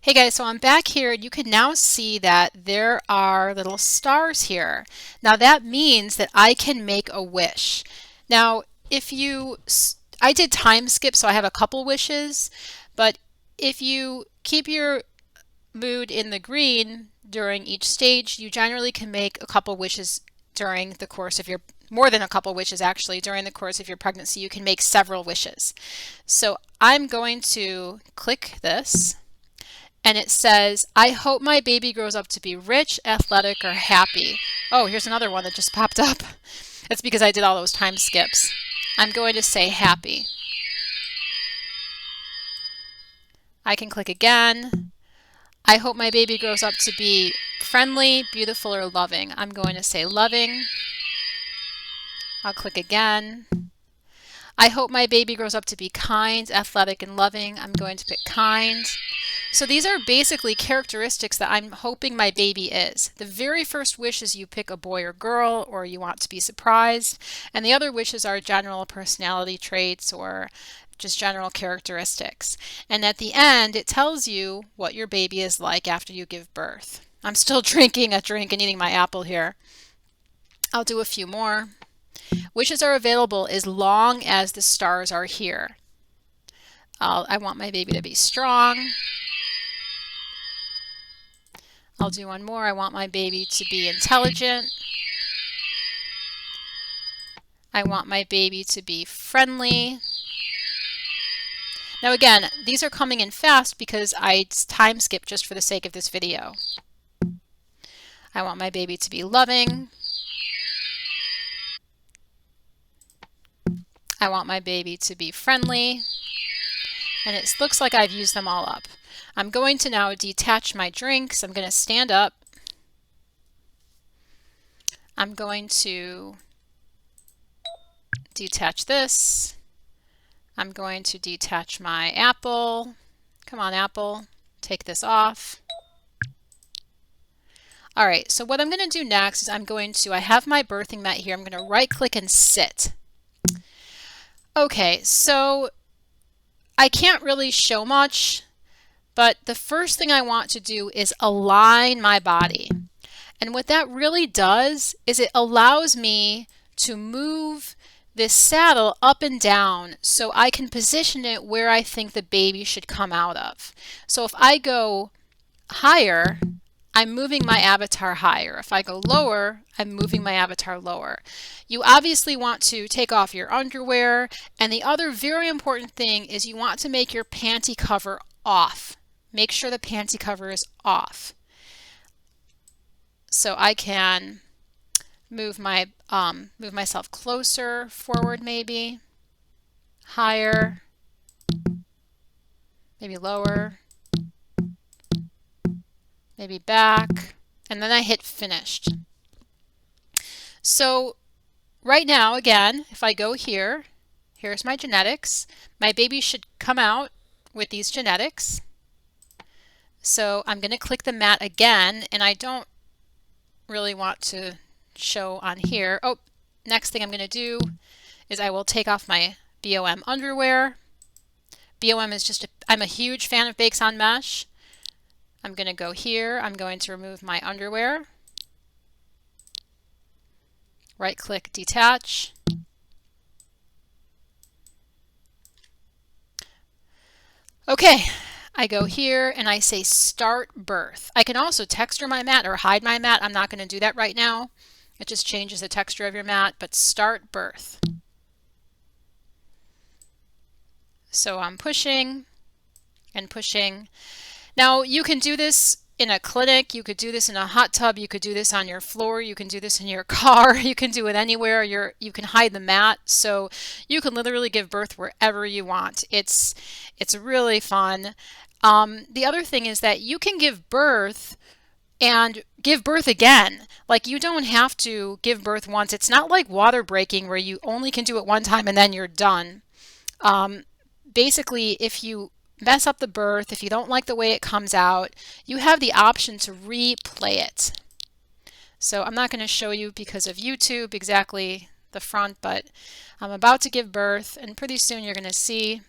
Hey guys, so I'm back here and you can now see that there are little stars here. Now that means that I can make a wish. Now, I did time skip, so I have a couple wishes, but if you keep your mood in the green during each stage, you generally can make a couple wishes during the course of your, more than a couple wishes actually, during the course of your pregnancy. You can make several wishes. So I'm going to click this. And it says, I hope my baby grows up to be rich, athletic, or happy. Oh, here's another one that just popped up. That's because I did all those time skips. I'm going to say happy. I can click again. I hope my baby grows up to be friendly, beautiful, or loving. I'm going to say loving. I'll click again. I hope my baby grows up to be kind, athletic, and loving. I'm going to pick kind. So these are basically characteristics that I'm hoping my baby is. The very first wish is you pick a boy or girl, or you want to be surprised. And the other wishes are general personality traits or just general characteristics. And at the end, it tells you what your baby is like after you give birth. I'm still drinking a drink and eating my apple here. I'll do a few more. Wishes are available as long as the stars are here. I want my baby to be strong. I'll do one more. I want my baby to be intelligent. I want my baby to be friendly. Now again, these are coming in fast because I time skipped just for the sake of this video. I want my baby to be loving. I want my baby to be friendly. And it looks like I've used them all up. I'm going to now detach my drinks. I'm going to stand up. I'm going to detach this. I'm going to detach my apple. Come on, apple. Take this off. All right, so what I'm going to do next is I have my birthing mat here. I'm going to right click and sit. Okay, so I can't really show much, but the first thing I want to do is align my body. And what that really does is it allows me to move this saddle up and down so I can position it where I think the baby should come out of. So if I go higher, I'm moving my avatar higher. If I go lower, I'm moving my avatar lower. You obviously want to take off your underwear, and the other very important thing is you want to make your panty cover off. Make sure the panty cover is off. So I can move myself closer, forward maybe, higher, maybe lower, maybe back, and then I hit finished. So right now, again, if I go here, here's my genetics. My baby should come out with these genetics. So I'm going to click the mat again, and I don't really want to show on here. Oh, next thing I'm going to do is I will take off my BOM underwear. BOM is just, I'm a huge fan of Bakes on Mesh. I'm going to go here. I'm going to remove my underwear. Right click, detach. Okay, I go here and I say start birth. I can also texture my mat or hide my mat. I'm not going to do that right now. It just changes the texture of your mat, but start birth. So I'm pushing and pushing. Now you can do this in a clinic, you could do this in a hot tub, you could do this on your floor, you can do this in your car, you can do it anywhere. You can hide the mat, so you can literally give birth wherever you want. It's really fun. The other thing is that you can give birth and give birth again. Like, you don't have to give birth once. It's not like water breaking where you only can do it one time and then you're done. Basically, if you mess up the birth, if you don't like the way it comes out, you have the option to replay it. So I'm not going to show you because of YouTube exactly the front, but I'm about to give birth, and pretty soon you're going to see.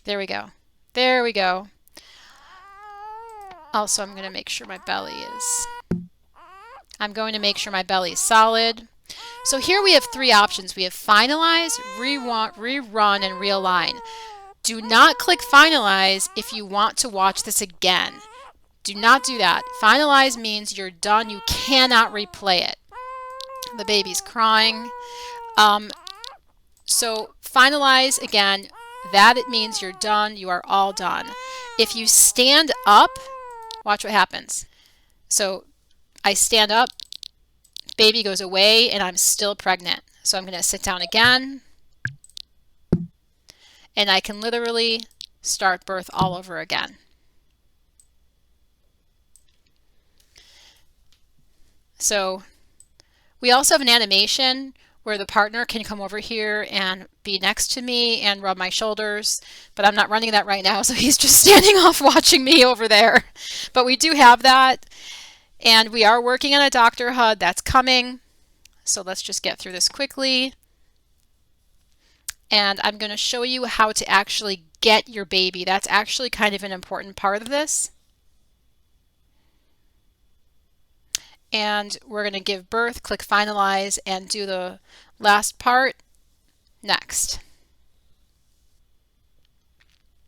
There we go. There we go. Also, I'm going to make sure my belly is solid. So here we have three options. We have finalize, rerun, and realign. Do not click finalize if you want to watch this again. Do not do that. Finalize means you're done. You cannot replay it. The baby's crying. So finalize again, that it means you're done. You are all done. If you stand up, watch what happens. So I stand up, baby goes away, and I'm still pregnant. So I'm going to sit down again, and I can literally start birth all over again. So we also have an animation where the partner can come over here and be next to me and rub my shoulders, but I'm not running that right now, so he's just standing off watching me over there. But we do have that, and we are working on a doctor HUD that's coming. So let's just get through this quickly. And I'm going to show you how to actually get your baby. That's actually kind of an important part of this. And we're going to give birth, click finalize, and do the last part next.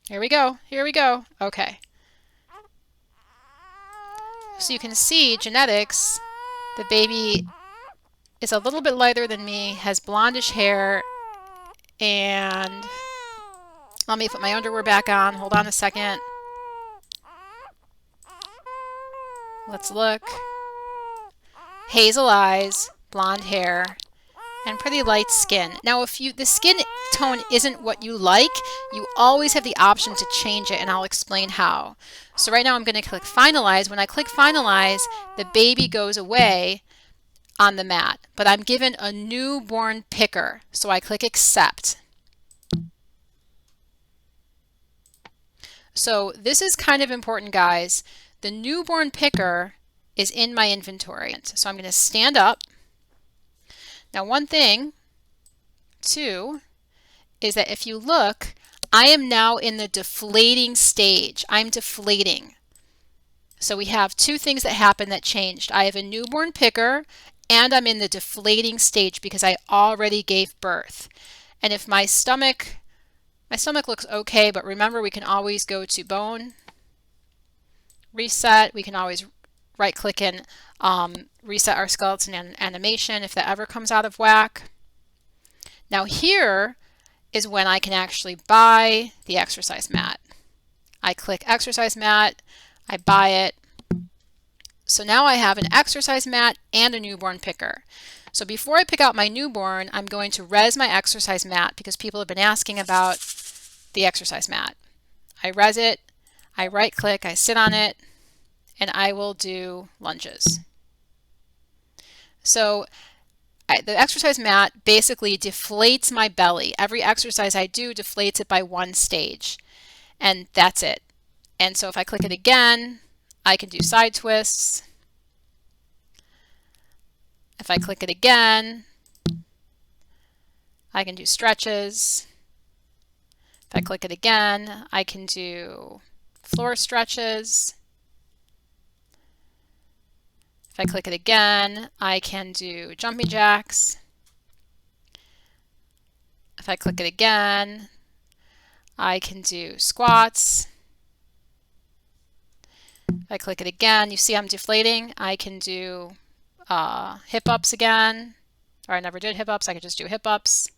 Here we go. Here we go. Okay. So you can see genetics. The baby is a little bit lighter than me, has blondish hair, and let me put my underwear back on. Hold on a second. Let's look. Hazel eyes, blonde hair, and pretty light skin. Now if the skin tone isn't what you like, you always have the option to change it, and I'll explain how. So right now I'm going to click finalize. When I click finalize, the baby goes away on the mat, but I'm given a newborn picker. So I click accept. So this is kind of important, guys. The newborn picker is in my inventory. So I'm going to stand up. Now one thing too is that if you look, I am now in the deflating stage. I'm deflating. So we have two things that happened that changed. I have a newborn picker, and I'm in the deflating stage because I already gave birth. And if my stomach looks okay, but remember we can always go to bone, reset. We can always right click and reset our skeleton animation if that ever comes out of whack. Now here is when I can actually buy the exercise mat. I click exercise mat, I buy it. So now I have an exercise mat and a newborn picker. So before I pick out my newborn, I'm going to res my exercise mat because people have been asking about the exercise mat. I res it, I right click, I sit on it, and I will do lunges. So the exercise mat basically deflates my belly. Every exercise I do deflates it by one stage, and that's it. And so if I click it again, I can do side twists. If I click it again, I can do stretches. If I click it again, I can do floor stretches. If I click it again, I can do jumping jacks. If I click it again, I can do squats. If I click it again, you see I'm deflating. I can do hip ups again, or I never did hip ups. I could just do hip ups.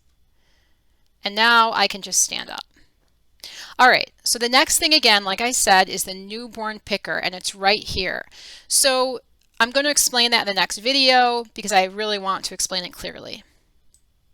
And now I can just stand up. All right, so the next thing again, like I said, is the newborn picker, and it's right here. So I'm going to explain that in the next video because I really want to explain it clearly.